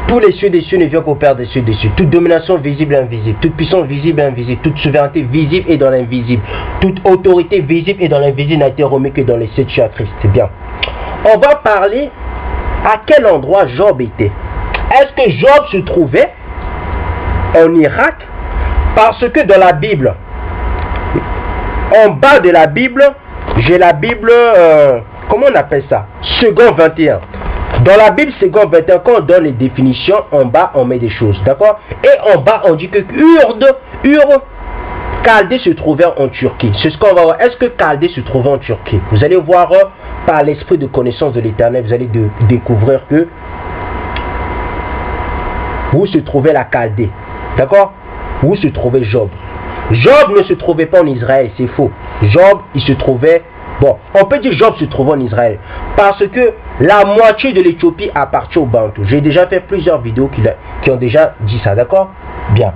Tous les cieux des cieux ne viennent qu'au Père des cieux des cieux. Toute domination visible et invisible, toute puissance visible et invisible, toute souveraineté visible et dans l'invisible, toute autorité visible et dans l'invisible n'a été remis que dans les sept cieux à Christ. C'est bien. On va parler à quel endroit Job était. Est-ce que Job se trouvait en Irak? Parce que dans la Bible, en bas de la Bible, j'ai la Bible, comment on appelle ça? Second 21. Dans la Bible, second 21, quand on donne les définitions, en bas, on met des choses, d'accord? Et en bas, on dit que Chaldée se trouvait en Turquie. C'est ce qu'on va voir. Est-ce que Chaldée se trouvait en Turquie? Vous allez voir, par l'esprit de connaissance de l'Éternel, vous allez découvrir que où se trouvait la Chaldée, d'accord? Où se trouvait Job? Job ne se trouvait pas en Israël, c'est faux. Job, il se trouvait... Bon, on peut dire Job se trouvait en Israël. Parce que la moitié de l'Éthiopie appartient au Bantou. J'ai déjà fait plusieurs vidéos qui ont déjà dit ça, d'accord? Bien.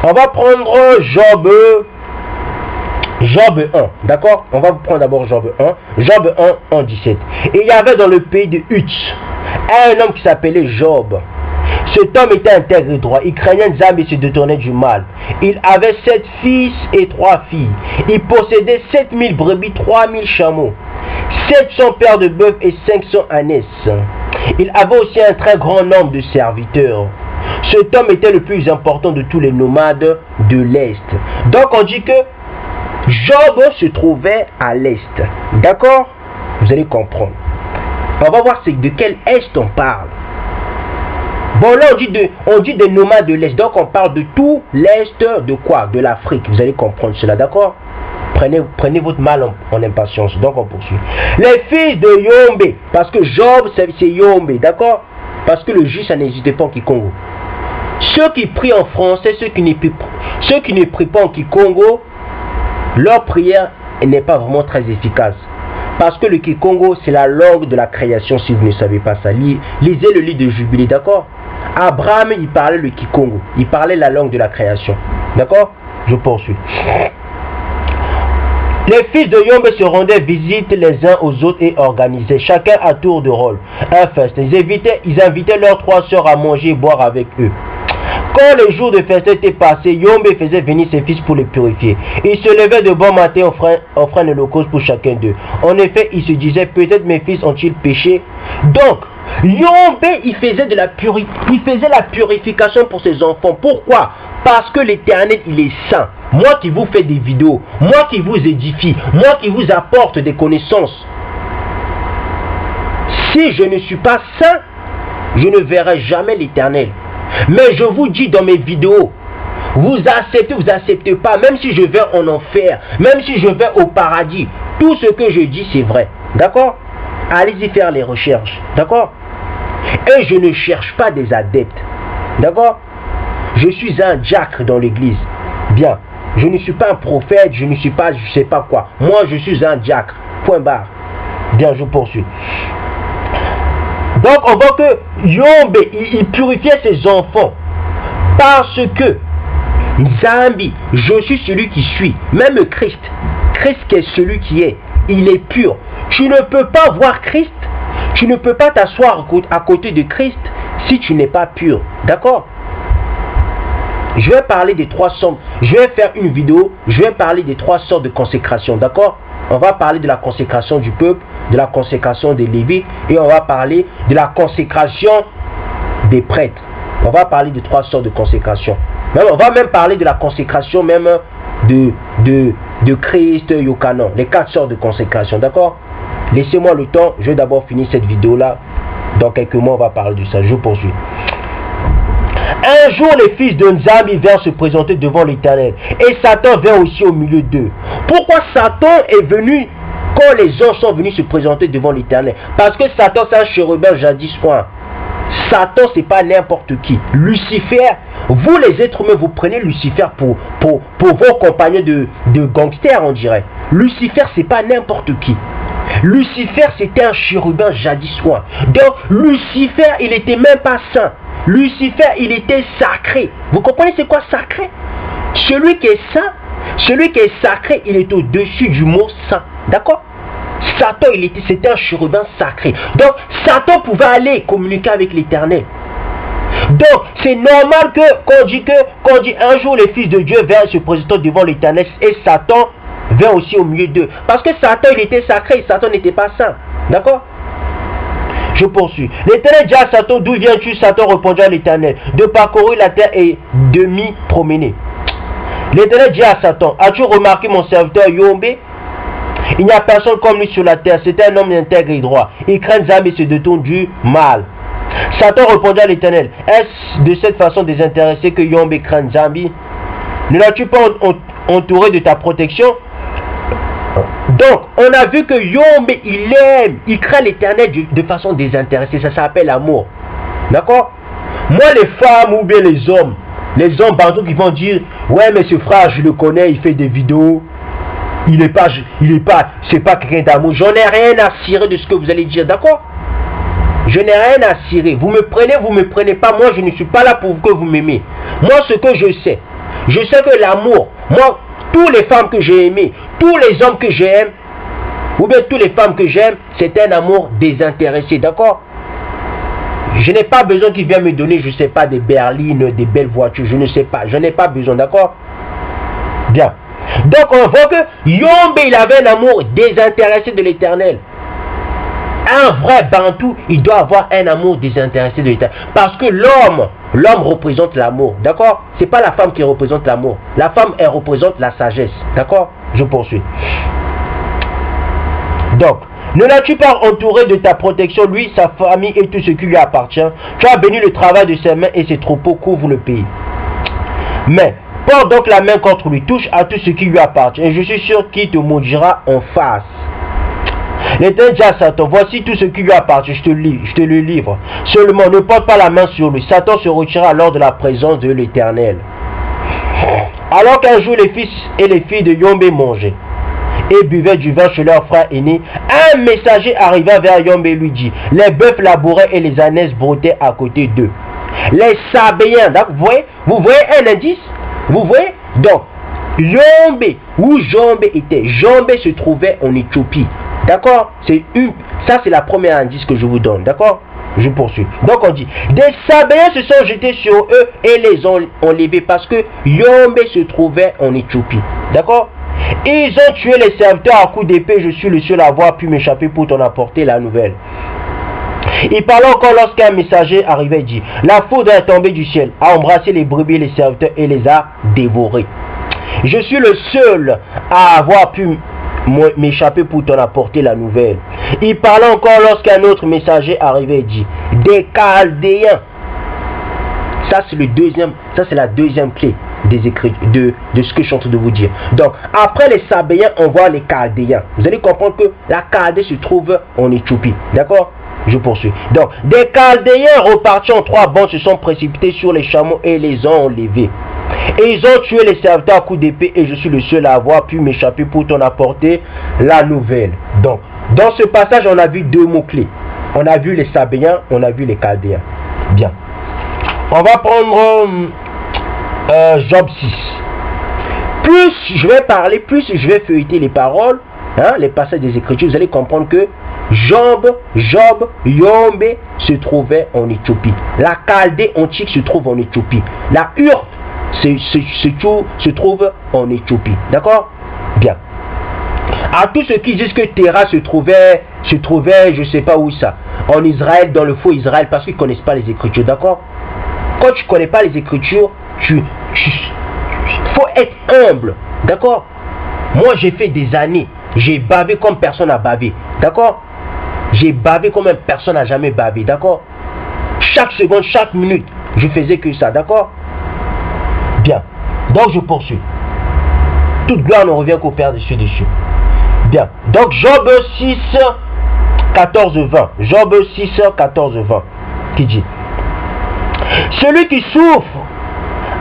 On va prendre Job 1, d'accord? On va prendre d'abord Job 1. Job 1, 17. Et il y avait dans le pays de Uz un homme qui s'appelait Job. Cet homme était intègre et droit, il craignait Nzambe et se détournait du mal. Il avait 7 fils et 3 filles. Il possédait 7000 brebis, 3000 chameaux, 700 paires de bœufs et 500 ânesses. Il avait aussi un très grand nombre de serviteurs. Cet homme était le plus important de tous les nomades de l'Est. Donc on dit que Job se trouvait à l'Est. D'accord? Vous allez comprendre. On va voir de quel Est on parle. Bon, là, on dit des nomades de l'Est. Donc, on parle de tout l'Est de quoi? De l'Afrique. Vous allez comprendre cela, d'accord? Prenez votre mal en impatience. Donc, on poursuit. Les fils de Yombe. Parce que Job, c'est Yombe, d'accord? Parce que le juste, ça n'existait pas en Kikongo. Ceux qui prient en français, ceux qui ne prient pas en Kikongo, leur prière n'est pas vraiment très efficace. Parce que le Kikongo, c'est la langue de la création, si vous ne savez pas ça. Lisez le livre de Jubilé, d'accord? Abraham, il parlait le Kikongo. Il parlait la langue de la création. D'accord? Je poursuis. Les fils de Yombe se rendaient visite les uns aux autres et organisaient, chacun à tour de rôle, un festin. Ils invitaient leurs 3 sœurs à manger et boire avec eux. Quand les jours de festin étaient passés, Yombe faisait venir ses fils pour les purifier. Il se levait de bon matin, offrant un holocauste pour chacun d'eux. En effet, il se disait, peut-être mes fils ont-ils péché. Donc, Yombe, il faisait la purification pour ses enfants. Pourquoi? Parce que l'Éternel, il est saint. Moi qui vous fais des vidéos, moi qui vous édifie, moi qui vous apporte des connaissances. Si je ne suis pas saint, je ne verrai jamais l'Éternel. Mais je vous dis dans mes vidéos, vous acceptez pas, même si je vais en enfer, même si je vais au paradis, tout ce que je dis c'est vrai, d'accord? Allez-y faire les recherches, d'accord? Et je ne cherche pas des adeptes, d'accord? Je suis un diacre dans l'église, bien, je ne suis pas un prophète, je ne suis pas je sais pas quoi, moi je suis un diacre, point barre, bien, je poursuis. Donc on voit que Yombe, il purifiait ses enfants parce que Nzambi, je suis celui qui suis, même Christ qui est celui qui est, il est pur. Tu ne peux pas voir Christ, tu ne peux pas t'asseoir à côté de Christ si tu n'es pas pur, d'accord? Je vais parler des 3 sortes, je vais faire une vidéo, je vais parler des 3 sortes de consécration, d'accord? On va parler de la consécration du peuple, de la consécration des Lévites et on va parler de la consécration des prêtres. On va parler de 3 sortes de consécration. On va même parler de la consécration même de Christ Yokanon, les 4 sortes de consécration, d'accord? Laissez-moi le temps, je vais d'abord finir cette vidéo là. Dans quelques mois on va parler de ça, je poursuis. Un jour, les fils de Nzambi vinrent se présenter devant l'Éternel. Et Satan vint aussi au milieu d'eux. Pourquoi Satan est venu quand les anges sont venus se présenter devant l'Éternel? Parce que Satan, c'est un chérubin jadis point. Satan, c'est pas n'importe qui. Lucifer, vous les êtres humains, vous prenez Lucifer pour vos compagnons de gangsters, on dirait. Lucifer, c'est pas n'importe qui. Lucifer, c'était un chérubin jadis point. Donc, Lucifer, il était même pas saint. Lucifer, il était sacré. Vous comprenez c'est quoi sacré? Celui qui est saint, celui qui est sacré, il est au-dessus du mot saint. D'accord? Satan, c'était un chérubin sacré. Donc, Satan pouvait aller communiquer avec l'Éternel. Donc, c'est normal qu'on dit un jour les fils de Dieu viennent se présenter devant l'Éternel et Satan vient aussi au milieu d'eux. Parce que Satan, il était sacré, Satan n'était pas saint. D'accord? Je poursuis. L'Éternel dit à Satan, d'où viens-tu? Satan répondit à l'Éternel, de parcourir la terre et de m'y promener. L'Éternel dit à Satan, as-tu remarqué mon serviteur Yombé? Il n'y a personne comme lui sur la terre, c'est un homme intègre et droit. Il craint Nzambi et se détourne du mal. Satan répondit à l'Éternel, est-ce de cette façon désintéressé que Yombé craint Nzambi? Ne l'as-tu pas entouré de ta protection? Donc, on a vu que Yombé, il aime, il craint l'Éternel de façon désintéressée. Ça s'appelle l'amour. D'accord? Moi, les femmes ou bien les hommes partout qui vont dire, ouais, mais ce frère, je le connais, il fait des vidéos. C'est pas quelqu'un d'amour. J'en ai rien à cirer de ce que vous allez dire, d'accord? Je n'ai rien à cirer. Vous me prenez pas. Moi, je ne suis pas là pour que vous m'aimez. Moi, ce que je sais que l'amour, moi, toutes les femmes que j'ai aimées, tous les hommes que j'aime, ou bien toutes les femmes que j'aime, c'est un amour désintéressé, d'accord? Je n'ai pas besoin qu'ils viennent me donner, je ne sais pas, des berlines, des belles voitures, je ne sais pas. Je n'ai pas besoin, d'accord? Bien. Donc on voit que Yombé, il avait un amour désintéressé de l'Éternel. Un vrai Bantou, il doit avoir un amour désintéressé de l'Éternel. Parce que l'homme représente l'amour, d'accord? C'est pas la femme qui représente l'amour. La femme, elle représente la sagesse, d'accord? Je poursuis. Donc, ne l'as-tu pas entouré de ta protection, lui, sa famille et tout ce qui lui appartient? Tu as béni le travail de ses mains et ses troupeaux couvrent le pays. Mais porte donc la main contre lui, touche à tout ce qui lui appartient, et je suis sûr qu'il te maudira en face. L'Éternel dit à Satan, voici tout ce qui lui appartient, je te le livre. Seulement, ne porte pas la main sur lui. Satan se retira alors de la présence de l'Éternel. Alors qu'un jour les fils et les filles de Yombé mangeaient et buvaient du vin chez leur frère aîné, un messager arriva vers Yombé et lui dit, les bœufs labouraient et les ânesses broutaient à côté d'eux. Les Sabéens, vous voyez un indice? Vous voyez? Donc, Yombé, où Yombé était, Yombé se trouvait en Éthiopie. D'accord? Ça c'est la première indice que je vous donne. D'accord? Je poursuis. Donc on dit, des Sabéens se sont jetés sur eux et les ont enlevés parce que Yombé se trouvait en Éthiopie. D'accord? Ils ont tué les serviteurs à coups d'épée. Je suis le seul à avoir pu m'échapper pour t'en apporter la nouvelle. Il parlait encore lorsqu'un messager arrivait et dit, la foudre est tombée du ciel, a embrassé les brebis et les serviteurs et les a dévorés. Je suis le seul à avoir pu m'échapper pour t'en apporter la nouvelle. Il parlait encore lorsqu'un autre messager arrivait et dit, des Chaldéens. Ça c'est la deuxième clé des écrits de ce que je suis en train de vous dire. Donc après les Sabéens, on voit les Chaldéens. Vous allez comprendre que la Chaldée se trouve en Éthiopie. D'accord? Je poursuis. Donc des Chaldéens repartis en 3 bandes se sont précipités sur les chameaux et les ont enlevés. Et ils ont tué les serviteurs à coups d'épée et je suis le seul à avoir pu m'échapper pour t'en apporter la nouvelle. Donc, dans ce passage, on a vu 2 mots-clés. On a vu les Sabéens, on a vu les Chaldéens. Bien. On va prendre Job 6. Plus je vais parler, plus je vais feuilleter les paroles, les passages des Écritures, vous allez comprendre que Job, Yombé se trouvait en Éthiopie. La Chaldée antique se trouve en Éthiopie. La Ur se trouve en Éthiopie. D'accord? Bien. À tous ceux qui disent que Terah se trouvait, je ne sais pas où ça, en Israël, dans le faux Israël, parce qu'ils ne connaissent pas les Écritures. D'accord? Quand tu ne connais pas les Écritures, faut être humble. D'accord? Moi, j'ai fait des années. J'ai bavé comme personne n'a bavé. D'accord? J'ai bavé comme personne n'a jamais bavé. D'accord? Chaque seconde, chaque minute, je faisais que ça. D'accord? Bien. Donc, je poursuis. Toute gloire ne revient qu'au Père dessus. Bien. Donc, Job 6, 14, 20. Job 6, 14, 20. Qui dit, celui qui souffre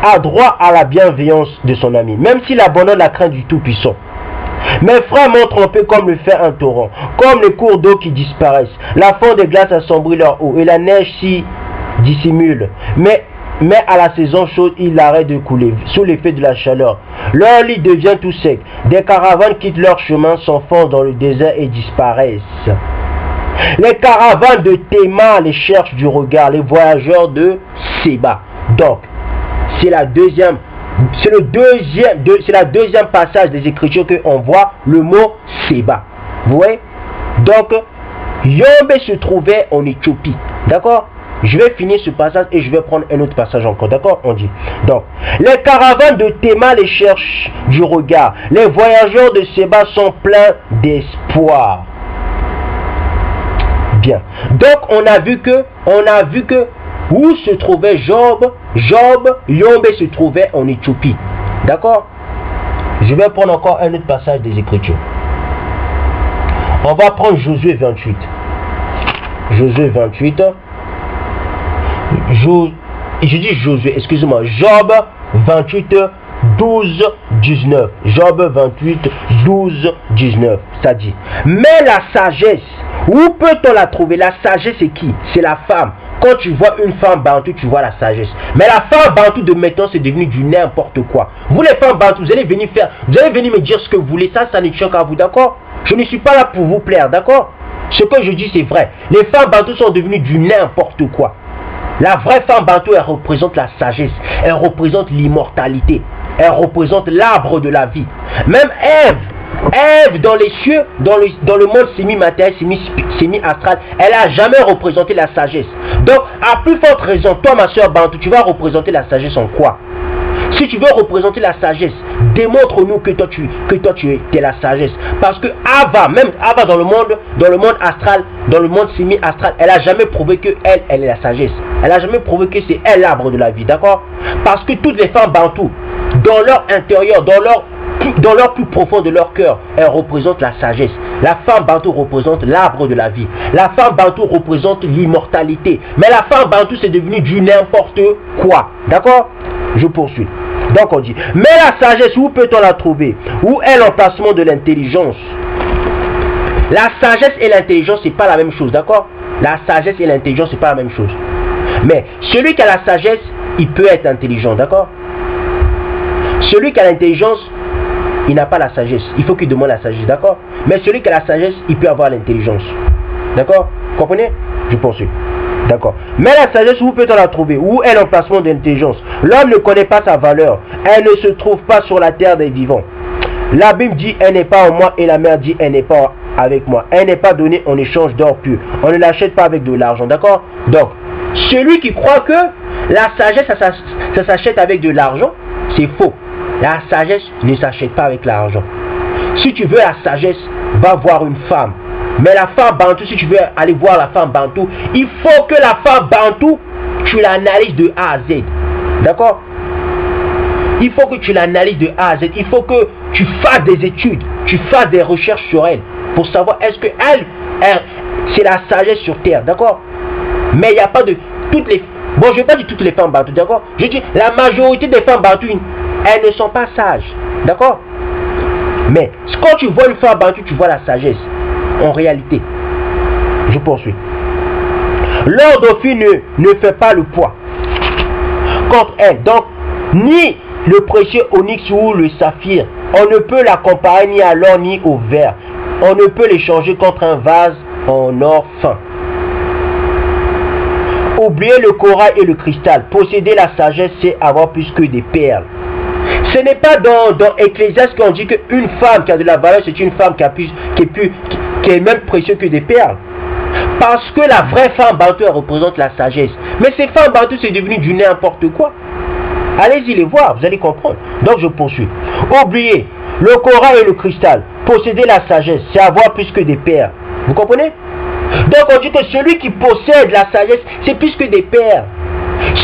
a droit à la bienveillance de son ami, même s'il abandonne la crainte du Tout-Puissant. Mes frères m'ont trompé comme le fait un torrent, comme les cours d'eau qui disparaissent. La fonte des glaces assombrit leur eau et la neige s'y dissimule. Mais à la saison chaude, il arrête de couler sous l'effet de la chaleur. Leur lit devient tout sec. Des caravanes quittent leur chemin, s'enfoncent dans le désert et disparaissent. Les caravanes de Théma les cherchent du regard, les voyageurs de Séba. Donc, c'est la deuxième passage des Écritures qu'on voit le mot Séba. Vous voyez? Donc, Yombe se trouvait en Éthiopie. D'accord? Je vais finir ce passage et je vais prendre un autre passage encore. D'accord? On dit. Donc, les caravanes de Théma les cherchent du regard. Les voyageurs de Séba sont pleins d'espoir. Bien. Donc, on a vu que où se trouvait Job, Yombe se trouvait en Éthiopie. D'accord? Je vais prendre encore un autre passage des Écritures. On va prendre Josué 28. Josué 28. Je dis Josué, excusez-moi. Job 28, 12, 19. Job 28, 12, 19. Ça dit. Mais la sagesse, où peut-on la trouver? La sagesse, c'est qui? C'est la femme. Quand tu vois une femme bantou, tu vois la sagesse. Mais la femme bantou de maintenant, c'est devenu du n'importe quoi. Vous les femmes bantou, vous allez venir me dire ce que vous voulez. Ça ne tient qu'à vous, d'accord? Je ne suis pas là pour vous plaire, d'accord? Ce que je dis, c'est vrai. Les femmes bantou sont devenues du n'importe quoi. La vraie femme bantou, elle représente la sagesse. Elle représente l'immortalité. Elle représente l'arbre de la vie. Même Ève dans les cieux, dans le monde semi-matériel, semi-astral, elle n'a jamais représenté la sagesse. Donc, à plus forte raison, toi, ma soeur bantou, tu vas représenter la sagesse en quoi? Si tu veux représenter la sagesse, démontre-nous que toi tu es la sagesse. Parce que Ava, même Ava dans le monde astral, dans le monde semi-astral, elle n'a jamais prouvé que elle est la sagesse. Elle n'a jamais prouvé que c'est elle l'arbre de la vie, d'accord? Parce que toutes les femmes bantou, dans leur intérieur, dans leur plus profond de leur cœur, elles représentent la sagesse. La femme bantou représente l'arbre de la vie. La femme bantou représente l'immortalité. Mais la femme bantou, c'est devenu du n'importe quoi, d'accord? Je poursuis. Donc on dit, mais la sagesse, où peut-on la trouver? Où est l'emplacement de l'intelligence? La sagesse et l'intelligence, c'est pas la même chose, d'accord? La sagesse et l'intelligence, c'est pas la même chose. Mais celui qui a la sagesse, il peut être intelligent, d'accord? Celui qui a l'intelligence, il n'a pas la sagesse. Il faut qu'il demande la sagesse, d'accord? Mais celui qui a la sagesse, il peut avoir l'intelligence. D'accord? Comprenez? Je poursuis. D'accord. Mais la sagesse, où peut-on la trouver? Où est l'emplacement de l'intelligence? L'homme ne connaît pas sa valeur. Elle ne se trouve pas sur la terre des vivants. La Bible dit, elle n'est pas en moi, et la mère dit, elle n'est pas avec moi. Elle n'est pas donnée en échange d'or pur. On ne l'achète pas avec de l'argent, d'accord? Donc, celui qui croit que la sagesse, ça s'achète avec de l'argent, c'est faux. La sagesse ne s'achète pas avec l'argent. Si tu veux la sagesse, va voir une femme. Mais la femme bantou, si tu veux aller voir la femme bantou, il faut que la femme bantou, tu l'analyses de A à Z. D'accord? Il faut que tu l'analyses de A à Z. Il faut que tu fasses des études, tu fasses des recherches sur elle, pour savoir est-ce que elle c'est la sagesse sur terre. D'accord? Mais il n'y a pas de... toutes les... Bon, je ne vais pas dire toutes les femmes bantou, d'accord? Je dis la majorité des femmes bantou, elles ne sont pas sages. D'accord? Mais quand tu vois une femme bantou, tu vois la sagesse. En réalité, je poursuis. L'or dauphine ne fait pas le poids contre elle. Donc, ni le précieux onyx ou le saphir, on ne peut la comparer ni à l'or ni au verre. On ne peut l'échanger contre un vase en or fin. Oubliez le corail et le cristal. Posséder la sagesse, c'est avoir plus que des perles. Ce n'est pas dans Ecclésiaste qu'on dit qu'une femme qui a de la valeur, c'est une femme qui est même précieuse que des perles. Parce que la vraie femme bantou, elle représente la sagesse. Mais ces femmes bantou, c'est devenu du n'importe quoi. Allez-y les voir, vous allez comprendre. Donc je poursuis. Oubliez le corail et le cristal. Posséder la sagesse, c'est avoir plus que des perles. Vous comprenez? Donc on dit que celui qui possède la sagesse, c'est plus que des perles.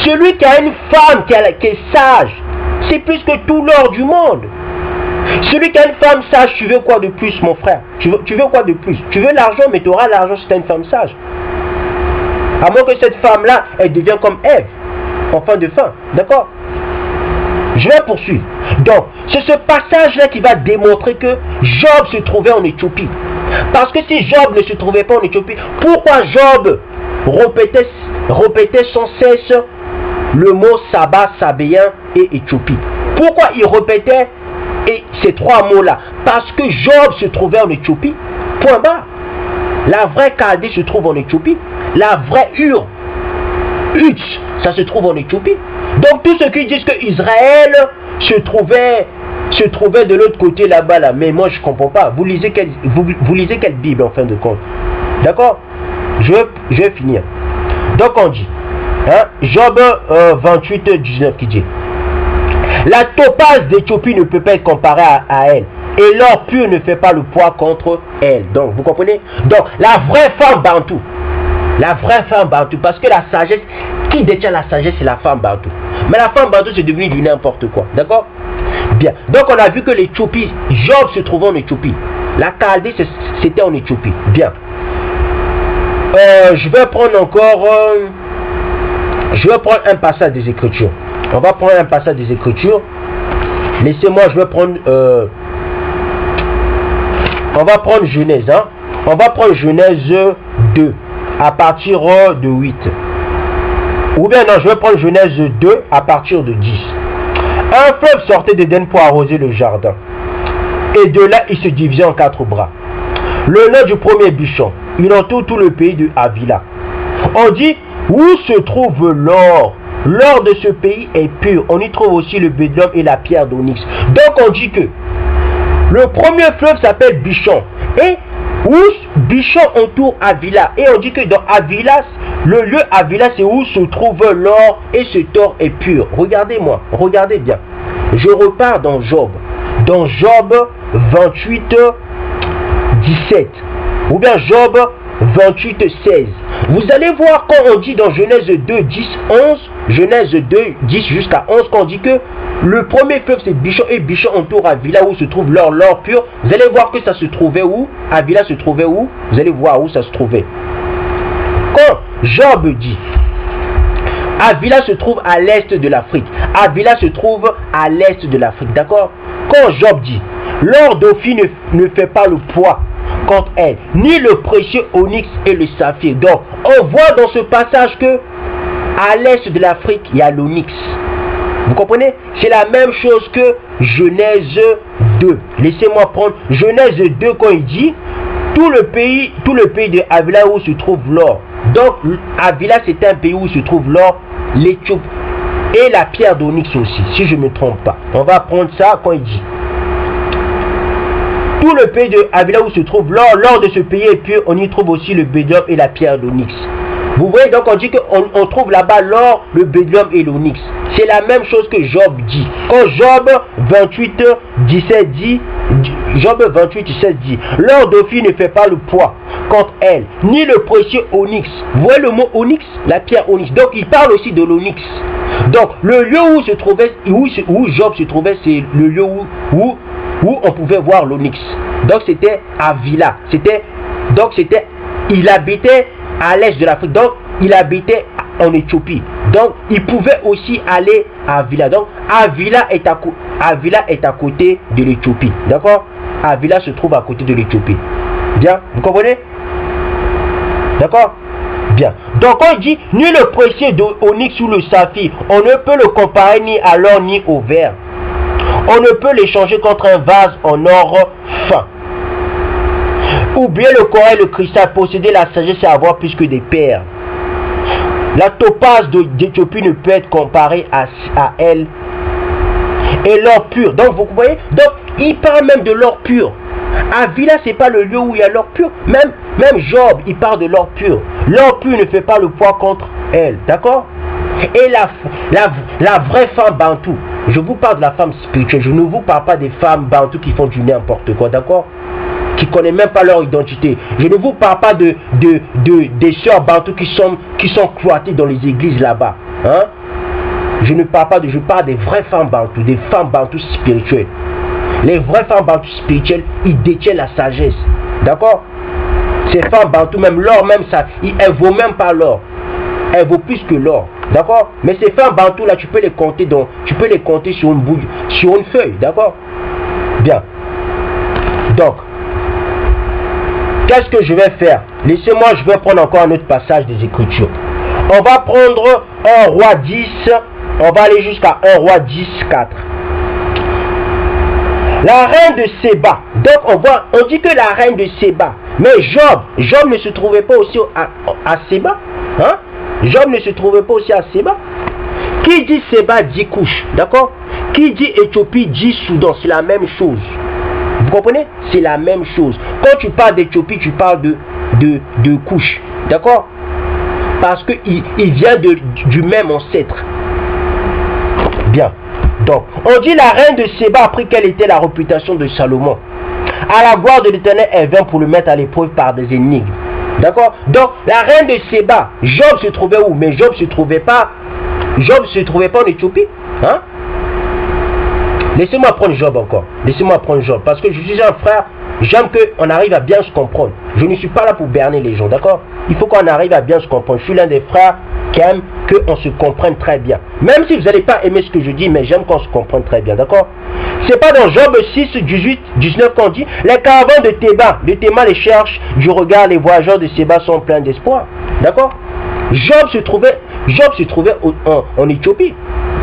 Celui qui a une femme qui est sage, c'est plus que tout l'or du monde. Celui qui a une femme sage, tu veux quoi de plus, mon frère? Tu veux quoi de plus? Tu veux l'argent, mais tu auras l'argent si tu as une femme sage. À moins que cette femme-là, elle devienne comme Ève, en fin de fin. D'accord? Je vais poursuivre. Donc, c'est ce passage-là qui va démontrer que Job se trouvait en Éthiopie. Parce que si Job ne se trouvait pas en Éthiopie, pourquoi Job répétait sans cesse le mot Saba, Sabéen et Éthiopie? Pourquoi il répétait ces trois mots-là? Parce que Job se trouvait en Éthiopie. Point barre. La vraie Chaldée se trouve en Éthiopie. La vraie Ur, ça se trouve en Éthiopie. Donc tous ceux qui disent que Israël se trouvait de l'autre côté là-bas, là, mais moi je comprends pas. Vous lisez quelle Bible en fin de compte? D'accord? Je vais finir. Donc on dit, hein, Job 28, 19 qui dit: la topaze d'Éthiopie ne peut pas être comparée à elle, et l'or pur ne fait pas le poids contre elle. Donc vous comprenez? Donc la vraie femme bantou, parce que la sagesse, qui détient la sagesse, c'est la femme bantou. Mais la femme bantou c'est devenu du n'importe quoi. D'accord? Bien. Donc on a vu que l'Éthiopie, Job se trouvait en Éthiopie. La Chaldée c'était en Éthiopie. Bien. Je vais prendre encore un passage des Écritures. On va prendre un passage des Écritures. Laissez-moi, je vais prendre on va prendre Genèse, hein. On va prendre Genèse 2 à partir de 8. Ou bien non, je vais prendre Genèse 2 à partir de 10. Un fleuve sortait d'Éden pour arroser le jardin, et de là il se divisait en 4 bras. Le nom du premier Bishon, il entoure tout le pays de Havila. On dit, où se trouve l'or? L'or de ce pays est pur. On y trouve aussi le bédlum et la pierre d'onyx. Donc on dit que le premier fleuve s'appelle Bishon, et où Bishon entoure Havila. Et on dit que dans Havila, le lieu Havila, c'est où se trouve l'or, et cet or est pur. Regardez-moi, regardez bien. Je repars dans Job 28, 17. Ou bien Job 28, 16. Vous allez voir quand on dit dans Genèse 2, 10, 11, Genèse 2, 10 jusqu'à 11, quand on dit que le premier fleuve c'est Bishon, et Bishon entoure Havila où se trouve l'or pur. Vous allez voir que ça se trouvait où? Havila se trouvait où? Vous allez voir où ça se trouvait. Quand Job dit Havila se trouve à l'est de l'Afrique. Havila se trouve à l'est de l'Afrique, d'accord? Quand Job dit l'or d'Ophir ne fait pas le poids contre elle, ni le précieux onyx et le saphir. Donc, on voit dans ce passage que à l'est de l'Afrique, il y a l'onyx. Vous comprenez? C'est la même chose que Genèse 2. Laissez-moi prendre Genèse 2 quand il dit tout le pays de Havila où se trouve l'or. Donc, Havila c'est un pays où se trouve l'or, l'Éthiopie et la pierre d'onyx aussi, si je ne me trompe pas. On va prendre ça quand il dit tout le pays de Havila où se trouve l'or, l'or de ce pays est pur, on y trouve aussi le bédlum et la pierre d'onyx. Vous voyez, donc on dit qu'on trouve là-bas l'or, le bédlum et l'onyx. C'est la même chose que Job dit. Quand Job 28, 17 dit, Job 28, 17 dit, l'or d'Ophir ne fait pas le poids contre elle, ni le précieux onyx. Vous voyez le mot onyx, la pierre onyx. Donc il parle aussi de l'onyx. Donc le lieu où se trouvait, où Job se trouvait, c'est le lieu où on pouvait voir l'onyx. Donc c'était Havila. Il habitait à l'est de l'Afrique. Donc il habitait en Éthiopie. Donc il pouvait aussi aller à Havila. Donc Havila est à côté de l'Éthiopie. D'accord? Havila se trouve à côté de l'Éthiopie. Bien, vous comprenez? D'accord? Bien. Donc on dit ni le précieux d'onyx ou le saphir, on ne peut le comparer ni à l'or ni au verre. On ne peut l'échanger contre un vase en or fin. Ou bien le corail, le cristal, posséder la sagesse et avoir plus que des perles. La topaze d'Éthiopie ne peut être comparée à elle. Et l'or pur. Donc vous voyez, donc il parle même de l'or pur. Havila, c'est pas le lieu où il y a l'or pur. Même Job, il parle de l'or pur. L'or pur ne fait pas le poids contre elle. D'accord? Et la vraie femme bantou. Je vous parle de la femme spirituelle. Je ne vous parle pas des femmes bantou qui font du n'importe quoi. D'accord? Qui ne connaissent même pas leur identité. Je ne vous parle pas des sœurs bantou qui sont cloîtrées dans les églises là-bas. Hein? Je parle des vraies femmes bantou, des femmes bantou spirituelles. Les vraies femmes bantou spirituelles, ils détiennent la sagesse. D'accord? Ces femmes bantou, même l'or, même ça, elles vaut même pas l'or. Elles vaut plus que l'or. D'accord? Mais ces femmes bantou là, tu peux les compter sur une bouille, sur une feuille. D'accord? Bien. Donc, qu'est-ce que je vais faire? Laissez-moi, je vais prendre encore un autre passage des Écritures. On va prendre 1 Roi 10. On va aller jusqu'à 1 Roi 10, 4. La reine de Séba. Donc on dit que la reine de Séba, Mais Job ne se trouvait pas aussi à Séba. Hein? Job ne se trouvait pas aussi à Séba. Qui dit Séba dit Couche, d'accord? Qui dit Éthiopie dit Soudan, c'est la même chose. Vous comprenez? C'est la même chose. Quand tu parles d'Éthiopie, tu parles de Couche, d'accord? Parce qu'il vient du même ancêtre. Bien. Donc, on dit la reine de Séba a appris quelle était la réputation de Salomon. À la gloire de l'Éternel, elle vint pour le mettre à l'épreuve par des énigmes. D'accord? Donc, la reine de Séba, Job se trouvait où? Mais Job se trouvait pas en Éthiopie. Hein? Laissez-moi prendre Job encore. Laissez-moi prendre Job. Parce que je suis un frère, j'aime qu'on arrive à bien se comprendre. Je ne suis pas là pour berner les gens, d'accord? Il faut qu'on arrive à bien se comprendre. Je suis l'un des frères qui aime qu'on se comprenne très bien. Même si vous n'allez pas aimer ce que je dis, mais j'aime qu'on se comprenne très bien, d'accord? C'est pas dans Job 6, 18, 19 qu'on dit les caravans de Théma les cherchent du regard, les voyageurs de Séba sont pleins d'espoir. D'accord? Job se trouvait en Éthiopie.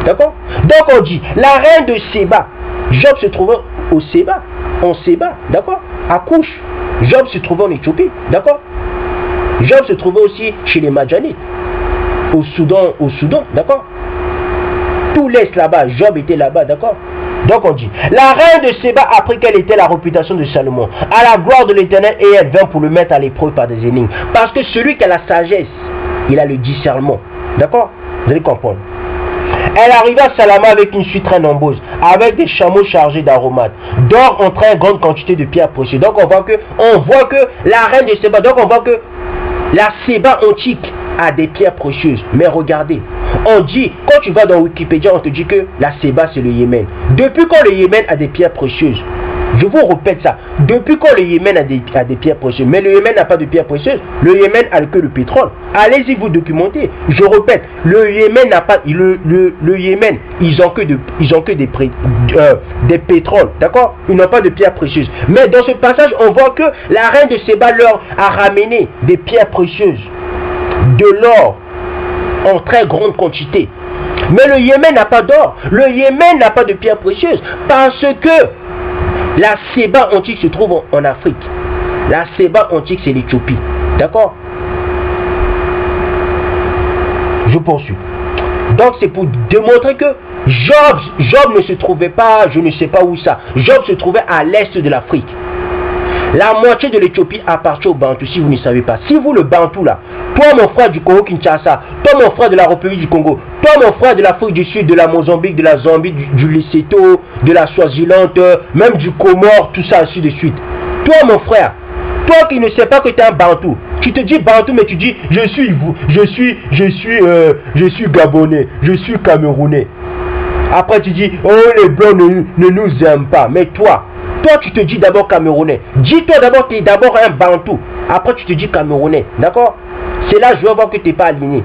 D'accord? Donc on dit la reine de Séba. Job se trouvait au Séba. En Séba. D'accord? À Couche. Job se trouvait en Éthiopie. D'accord? Job se trouvait aussi chez les Madjanites. Au Soudan. D'accord? Tout l'Est là-bas. Job était là-bas. D'accord? Donc on dit, la reine de Séba apprit quelle était la réputation de Salomon, à la gloire de l'Éternel, et elle vint pour le mettre à l'épreuve par des énigmes. Parce que celui qui a la sagesse, il a le discernement. D'accord? Vous allez comprendre. Elle arriva à Salama avec une suite très nombreuse, avec des chameaux chargés d'aromates, d'or en très grande quantité de pierres précieuses. Donc on voit que la reine de Séba, donc on voit que la Séba antique a des pierres précieuses. Mais regardez, on dit, quand tu vas dans Wikipédia, on te dit que la Séba c'est le Yémen. Depuis quand le Yémen a des pierres précieuses? Je vous répète ça. Depuis quand le Yémen a des pierres précieuses? Mais le Yémen n'a pas de pierres précieuses. Le Yémen a que le pétrole. Allez-y vous documenter. Je répète, le Yémen n'a pas. Le Yémen, ils ont que des pétroles. D'accord? Ils n'ont pas de pierres précieuses. Mais dans ce passage, on voit que la reine de Séba leur a ramené des pierres précieuses, de l'or en très grande quantité. Mais le Yémen n'a pas d'or. Le Yémen n'a pas de pierres précieuses. Parce que la Séba antique se trouve en Afrique. La Séba antique, c'est l'Éthiopie. D'accord? Je poursuis. Donc, c'est pour démontrer que Job ne se trouvait pas, je ne sais pas où ça. Job se trouvait à l'est de l'Afrique. La moitié de l'Éthiopie appartient au Bantou, si vous ne savez pas. Si vous, le Bantou, là, toi, mon frère du Congo-Kinshasa, toi, mon frère de la République du Congo, toi, mon frère de l'Afrique du Sud, de la Mozambique, de la Zambie, du Lesotho, de la Swaziland, même du Comore, tout ça, ainsi de suite. Toi, mon frère, toi qui ne sais pas que tu es un Bantou, tu te dis Bantou, mais tu dis, je suis Gabonais, je suis Camerounais. Après, tu dis, oh, les Blancs ne nous aiment pas. Mais toi, tu te dis d'abord Camerounais. Dis-toi d'abord que tu es d'abord un Bantou. Après, tu te dis Camerounais. D'accord? C'est là que je vais voir que tu n'es pas aligné.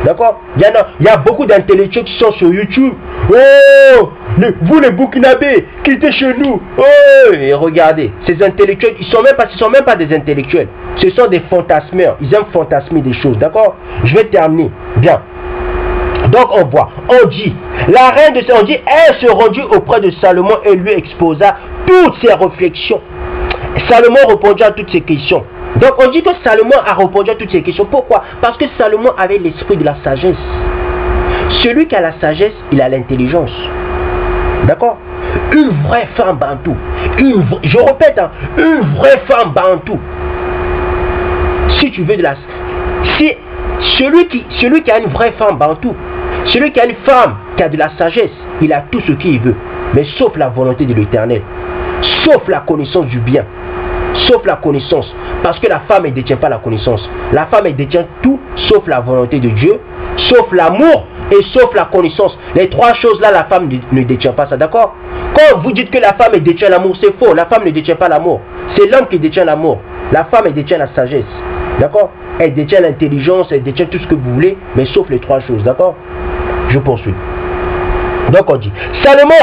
D'accord? Il y a beaucoup d'intellectuels qui sont sur YouTube. Oh, vous les Burkinabés, quittez chez nous. Oh, et regardez, ces intellectuels, ils sont même pas des intellectuels. Ce sont des fantasmeurs. Ils aiment fantasmer des choses. D'accord? Je vais terminer. Bien. Donc on dit, la reine de Salomon, elle se rendit auprès de Salomon et lui exposa toutes ses réflexions. Salomon répondit à toutes ces questions. Donc on dit que Salomon a répondu à toutes ces questions. Pourquoi? Parce que Salomon avait l'esprit de la sagesse. Celui qui a la sagesse, il a l'intelligence. D'accord? Une vraie femme bantou. Je répète, hein, une vraie femme bantou. Si tu veux de la... Si celui qui a une vraie femme bantou, celui qui a une femme qui a de la sagesse, il a tout ce qu'il veut. Mais sauf la volonté de l'Éternel. Sauf la connaissance du bien. Sauf la connaissance. Parce que la femme, elle ne détient pas la connaissance. La femme, elle détient tout sauf la volonté de Dieu, sauf l'amour et sauf la connaissance. Les trois choses-là, la femme ne détient pas ça. D'accord? Quand vous dites que la femme, elle détient l'amour, c'est faux. La femme ne détient pas l'amour. C'est l'homme qui détient l'amour. La femme, elle détient la sagesse. D'accord? Elle détient l'intelligence, elle détient tout ce que vous voulez, mais sauf les trois choses. D'accord? Je poursuis. Donc on dit, Salomon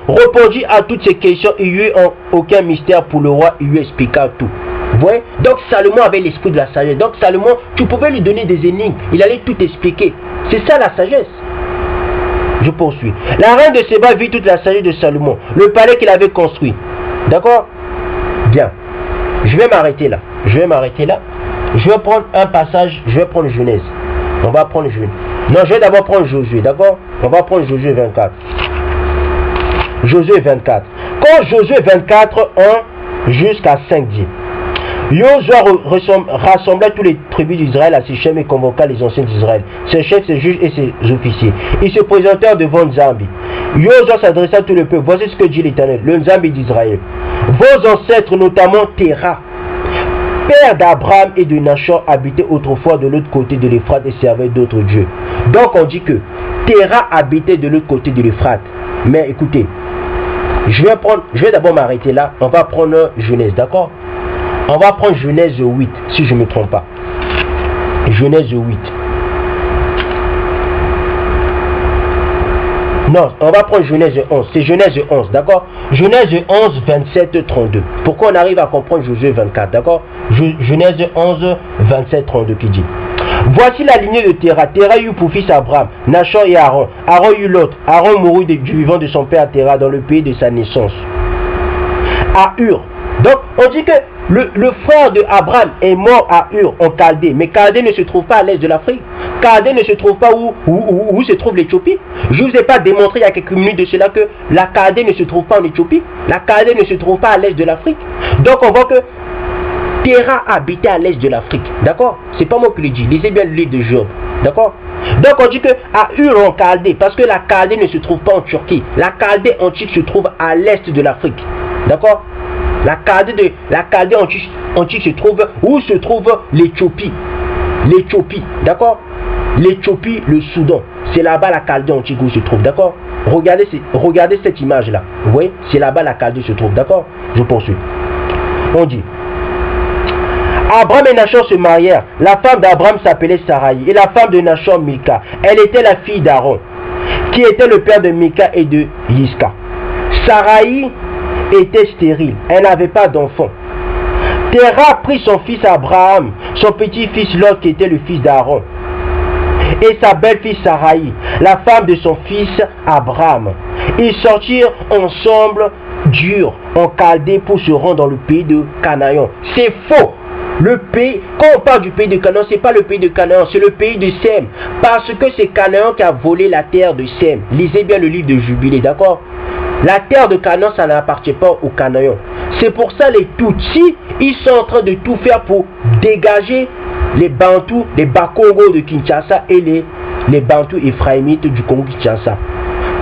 répondit à toutes ces questions, il n'y eut aucun mystère pour le roi, il lui expliqua tout. Vous voyez? Donc Salomon avait l'esprit de la sagesse. Donc Salomon, tu pouvais lui donner des énigmes, il allait tout expliquer. C'est ça la sagesse. Je poursuis. La reine de Séba vit toute la sagesse de Salomon, le palais qu'il avait construit. D'accord? Bien. Je vais m'arrêter là. Je vais m'arrêter là. Je vais prendre un passage. Je vais prendre Genèse. On va prendre Genèse. Non, je vais d'abord prendre Josué. D'accord? On va prendre Josué 24. Josué 24. Quand Josué 24, 1 jusqu'à 5 dit. Josué rassembla tous les tribus d'Israël à Sichem et convoqua les anciens d'Israël, ses chefs, ses juges et ses officiers. Ils se présentèrent devant Nzambi. Josué s'adressa à tout le peuple. Voici ce que dit l'Éternel, le Nzambi d'Israël. Vos ancêtres, notamment Terah, père d'Abraham et de Nachor, habitaient autrefois de l'autre côté de l'Euphrate et servaient d'autres dieux. Donc on dit que Terah habitait de l'autre côté de l'Euphrate. Mais écoutez, je vais d'abord m'arrêter là. On va prendre Genèse, d'accord? On va prendre Genèse 8, si je ne me trompe pas. Genèse 8. Non, on va prendre Genèse 11. C'est Genèse 11, d'accord? Genèse 11, 27, 32. Pourquoi on arrive à comprendre Josué 24, d'accord? Genèse 11, 27, 32 qui dit. Voici la lignée de Terah. Terah eut pour fils Abraham, Nachor et Aaron. Aaron eut Lot. Aaron mourut du vivant de son père Terah dans le pays de sa naissance. À Ur. Donc, on dit que le frère de Abraham est mort à Ur, en Chaldée. Mais Chaldée ne se trouve pas à l'est de l'Afrique. Chaldée ne se trouve pas où se trouve l'Éthiopie. Je ne vous ai pas démontré il y a quelques minutes de cela que la Chaldée ne se trouve pas en Éthiopie. La Chaldée ne se trouve pas à l'est de l'Afrique. Donc, on voit que Terah habitait à l'est de l'Afrique. D'accord? C'est pas moi qui le dis. Lisez bien le livre de Job. D'accord? Donc, on dit que à Ur en Chaldée, parce que la Chaldée ne se trouve pas en Turquie. La Chaldée antique se trouve à l'est de l'Afrique. D'accord? La Chaldée antique se trouve où se trouve l'Éthiopie. L'Éthiopie, d'accord? L'Éthiopie, le Soudan. C'est là-bas la Chaldée antique où se trouve, d'accord? Regardez cette image-là. Vous voyez? C'est là-bas la Chaldée se trouve, d'accord? Je poursuis. On dit. Abraham et Nachor se marièrent. La femme d'Abraham s'appelait Saraï et la femme de Nachor Milka. Elle était la fille d'Aaron, qui était le père de Milka et de Yiska. Saraï était stérile, elle n'avait pas d'enfant. Terah prit son fils Abraham, son petit-fils Lot qui était le fils d'Aaron, et sa belle-fille Saraï, la femme de son fils Abraham. Ils sortirent ensemble d'Ur en Chaldée pour se rendre dans le pays de Canaan. C'est faux. Le pays, quand on parle du pays de Canaan, c'est pas le pays de Canaan, c'est le pays de Sem. Parce que c'est Canaan qui a volé la terre de Sem. Lisez bien le livre de Jubilé, d'accord? La terre de Canaan, ça n'appartient pas aux Canaans. C'est pour ça les Tutsis, ils sont en train de tout faire pour dégager les Bantous, les Bakongo de Kinshasa et les Bantous Ephraimites du Congo-Kinshasa.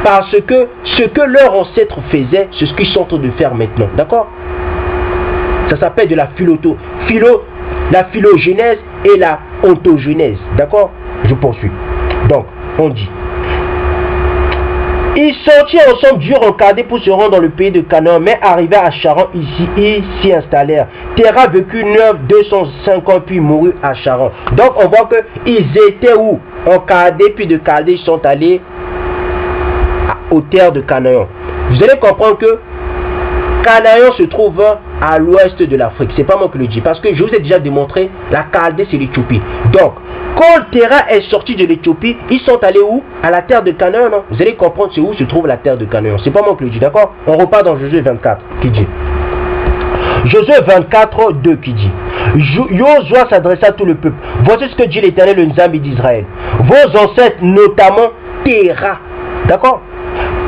Parce que ce que leurs ancêtres faisaient, c'est ce qu'ils sont en train de faire maintenant. D'accord? Ça s'appelle de la la phylogénèse et la ontogénèse. D'accord? Je poursuis. Donc, on dit. Ils sortirent ensemble d'Ur en Chaldée pour se rendre dans le pays de Canaan, mais arrivèrent à Charan, ils s'y installèrent. Terah vécut 205 ans, puis mourut à Charan. Donc on voit qu'ils étaient où? En Chaldée, puis de Chaldée, ils sont allés aux terres de Canaan. Vous allez comprendre que Canaan se trouve à l'ouest de l'Afrique. C'est pas moi qui le dis, parce que je vous ai déjà démontré, la Chaldée c'est l'Éthiopie. Donc, quand Terah est sorti de l'Éthiopie, ils sont allés où? À la terre de Canaan, non? Vous allez comprendre c'est où se trouve la terre de Canaan. C'est pas moi qui le dis, d'accord? On repart dans Josué 24, qui dit. Josué 24, 2 qui dit. Josué s'adressa à tout le peuple. Voici ce que dit l'Éternel, le Nzambi d'Israël. Vos ancêtres, notamment Terah, d'accord?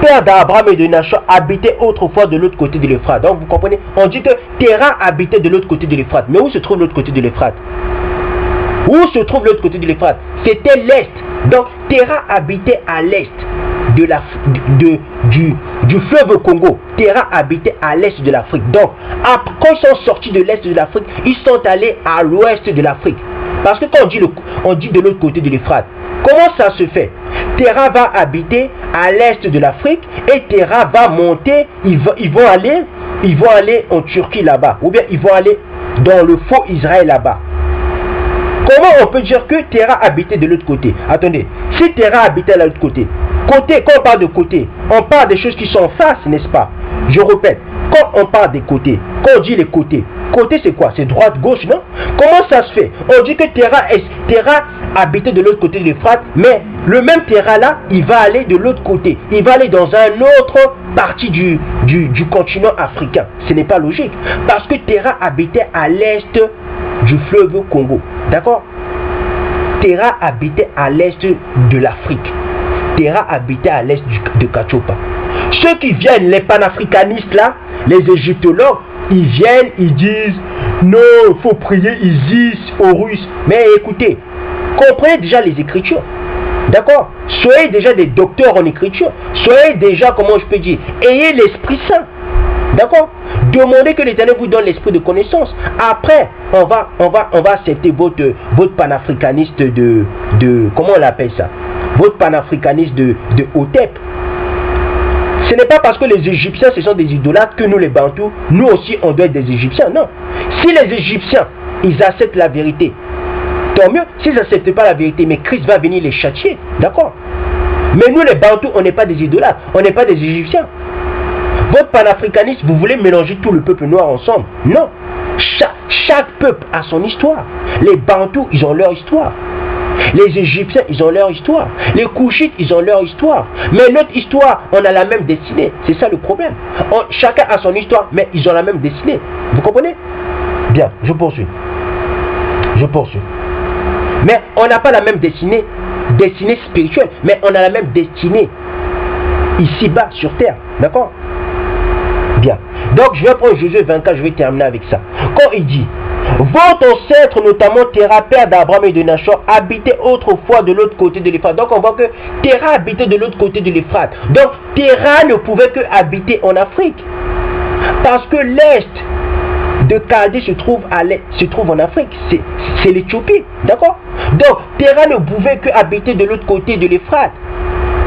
Père d'Abraham et de Nachor, habitaient autrefois de l'autre côté de l'Euphrate. Donc vous comprenez? On dit que Terah habitait de l'autre côté de l'Euphrate. Mais où se trouve l'autre côté de l'Euphrate? Où se trouve l'autre côté de l'Euphrate? C'était l'est. Donc Terah habitait à l'est du fleuve Congo. Terah habitait à l'est de l'Afrique. Donc quand ils sont sortis de l'est de l'Afrique, ils sont allés à l'ouest de l'Afrique. Parce que quand on dit de l'autre côté de l'Euphrate, comment ça se fait? Terah va habiter à l'est de l'Afrique et Terah va monter, ils vont aller en Turquie là-bas, ou bien ils vont aller dans le faux Israël là-bas. Comment on peut dire que Terah habitait de l'autre côté? Attendez, si Terah habitait de l'autre côté, quand on parle de côté, on parle des choses qui sont en face, n'est-ce pas? Je répète, quand on parle des côtés, quand on dit les côtés, côté c'est quoi? C'est droite, gauche, non? Comment ça se fait? On dit que Terah habitait de l'autre côté de l'Euphrate, mais le même Terah là, il va aller de l'autre côté. Il va aller dans un autre partie du continent africain. Ce n'est pas logique. Parce que Terah habitait à l'est du fleuve Congo. D'accord? Terah habitait à l'est de l'Afrique. Terah habitait à l'est de Kachopa. Ceux qui viennent, les panafricanistes là, les égyptologues, ils viennent, ils disent non, il faut prier Isis, Horus. Mais écoutez, comprenez déjà les Écritures. D'accord? Soyez déjà des docteurs en Écriture. Soyez déjà, comment je peux dire, ayez l'Esprit Saint. D'accord? Demandez que l'Éternel vous donne l'esprit de connaissance. Après, on va accepter votre panafricaniste de comment on l'appelle ça? Votre panafricaniste de Hotep. Ce n'est pas parce que les Égyptiens ce sont des idolâtres que nous les Bantous, nous aussi on doit être des Égyptiens. Non. Si les Égyptiens, ils acceptent la vérité, tant mieux. S'ils n'acceptent pas la vérité, mais Christ va venir les châtier. D'accord? Mais nous les Bantous, on n'est pas des idolâtres, on n'est pas des Égyptiens. Votre panafricaniste, vous voulez mélanger tout le peuple noir ensemble. Non. Chaque peuple a son histoire. Les Bantous, ils ont leur histoire. Les Égyptiens, ils ont leur histoire. Les Couchites, ils ont leur histoire. Mais notre histoire, on a la même destinée. C'est ça le problème. Chacun a son histoire, mais ils ont la même destinée. Vous comprenez? Bien, je poursuis. Mais on n'a pas la même destinée spirituelle, mais on a la même destinée ici-bas sur terre. D'accord? Bien. Donc je vais prendre Josué 24, je vais terminer avec ça. Quand il dit, votre ancêtre, notamment Terah, père d'Abraham et de Nachor, habitait autrefois de l'autre côté de l'Euphrate. Donc on voit que Terah habitait de l'autre côté de l'Euphrate. Donc Terah ne pouvait que habiter en Afrique. Parce que l'est de Chaldée se trouve en Afrique. C'est l'Éthiopie. D'accord? Donc Terah ne pouvait que habiter de l'autre côté de l'Euphrate.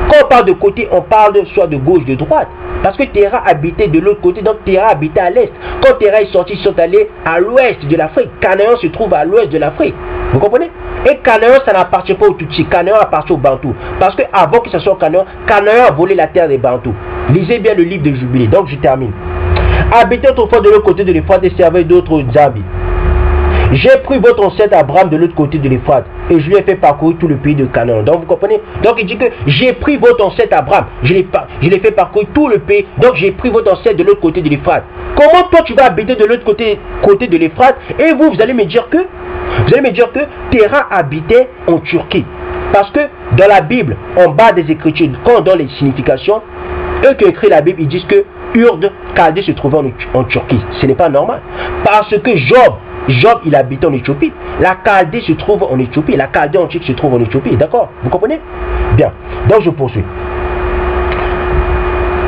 Quand on parle de côté, on parle soit de gauche, de droite. Parce que Terah habitait de l'autre côté, donc Terah habitait à l'est. Quand Terah est sorti, ils sont allés à l'ouest de l'Afrique. Canaan se trouve à l'ouest de l'Afrique. Vous comprenez? Et Canaan, ça n'appartient pas aux Tutsis. Canaan appartient aux Bantous. Parce qu'avant que ce soit Canaan a volé la terre des Bantous. Lisez bien le livre de Jubilé. Donc je termine. Habitait autrefois de l'autre côté de l'Euphrate et servait d'autres Zambis. J'ai pris votre ancêtre Abraham de l'autre côté de l'Euphrate et je lui ai fait parcourir tout le pays de Canaan. Donc vous comprenez? Donc il dit que j'ai pris votre ancêtre Abraham, je l'ai fait parcourir tout le pays. Donc j'ai pris votre ancêtre de l'autre côté de l'Euphrate. Comment toi tu vas habiter de l'autre côté de l'Euphrate et vous allez me dire que Terah habitait en Turquie. Parce que dans la Bible, en bas des Écritures, quand on donne les significations, eux qui ont écrit la Bible, ils disent que Ur de Chaldée se trouvait en Turquie. Ce n'est pas normal. Parce que Job, il habite en Éthiopie. La Chaldée se trouve en Éthiopie. La Chaldée antique se trouve en Éthiopie. D'accord? Vous comprenez? Bien. Donc je poursuis.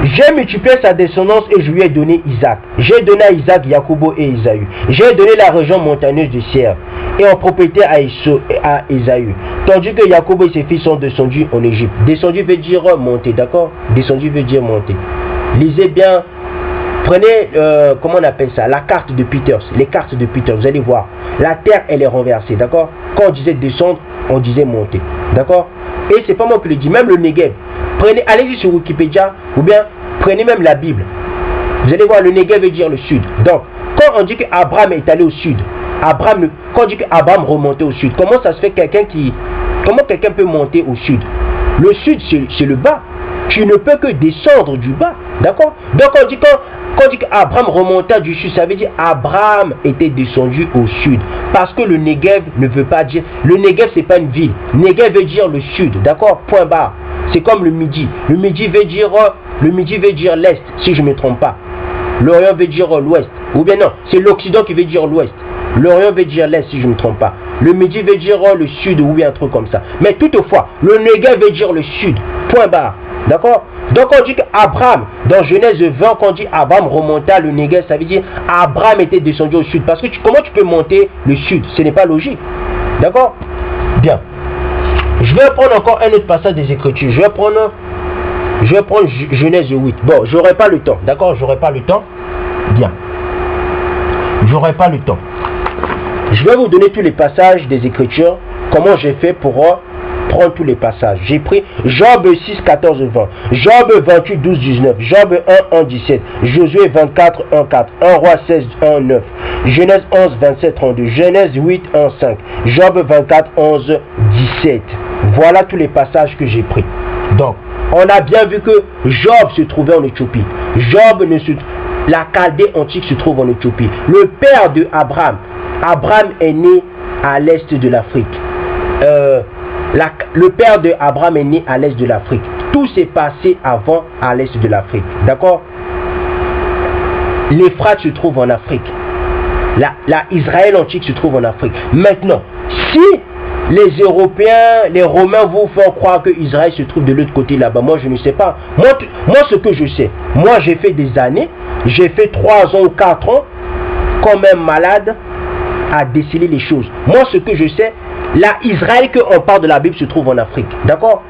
J'ai multiplié sa descendance et je lui ai donné Isaac. J'ai donné à Isaac, Jacobo et Ésaü. J'ai donné la région montagneuse du Seir et en propriété à Ésaü. Tandis que Jacobo et ses fils sont descendus en Égypte. Descendu veut dire monter, d'accord? Descendu veut dire monter. Lisez bien. Prenez, comment on appelle ça, la carte de Peters, les cartes de Peters, vous allez voir, la terre elle est renversée, d'accord? Quand on disait descendre, on disait monter, d'accord? Et c'est pas moi qui le dis, même le Negev, allez-y sur Wikipédia, ou bien prenez même la Bible, vous allez voir, le Negev veut dire le sud. Donc, quand on dit qu'Abraham est allé au sud, quand on dit qu'Abraham remontait au sud, comment ça se fait comment quelqu'un peut monter au sud? Le sud c'est le bas, tu ne peux que descendre du bas, d'accord? Donc on dit qu'Abraham remonta du sud, ça veut dire Abraham était descendu au sud. Parce que le Negev ne veut pas dire, le Negev c'est pas une ville, Negev veut dire le sud, d'accord? Point barre. C'est comme le midi. Le midi veut dire l'est, si je ne me trompe pas. L'Orient veut dire l'ouest. Ou bien non, c'est l'Occident qui veut dire l'ouest. L'Orient veut dire l'est, si je ne me trompe pas. Le midi veut dire le sud, ou bien un truc comme ça. Mais toutefois, le Negev veut dire le sud. Point barre. D'accord? Donc on dit qu'Abraham, dans Genèse 20, quand on dit Abraham remonta le Negev, ça veut dire Abraham était descendu au sud. Parce que comment tu peux monter le sud? Ce n'est pas logique. D'accord? Bien. Je vais prendre encore un autre passage des Écritures. Je vais prendre Genèse 8. Bon, j'aurai pas le temps. D'accord? J'aurai pas le temps. Bien. J'aurai pas le temps. Je vais vous donner tous les passages des Écritures. Comment j'ai fait pour prendre tous les passages. J'ai pris Job 6, 14, 20. Job 28, 12, 19. Job 1, 1, 17. Josué 24, 1, 4. 1 Roi 16, 1, 9. Genèse 11, 27, 32. Genèse 8, 1, 5. Job 24, 11, 17. Voilà tous les passages que j'ai pris. Donc, On a bien vu que Job se trouvait en Éthiopie. La Chaldée antique se trouve en Éthiopie. Le père de Abraham est né à l'est de l'Afrique. Le père de Abraham est né à l'est de l'Afrique. Tout s'est passé avant à l'est de l'Afrique. D'accord? L'Euphrate se trouve en Afrique. La Israël antique se trouve en Afrique. Maintenant, si les Européens, les Romains vous font croire que Israël se trouve de l'autre côté là-bas, moi je ne sais pas. Moi ce que je sais, moi j'ai fait des années, j'ai fait 3 ans ou 4 ans comme un malade à déceler les choses. Moi ce que je sais, la Israël qu'on parle de la Bible se trouve en Afrique. D'accord?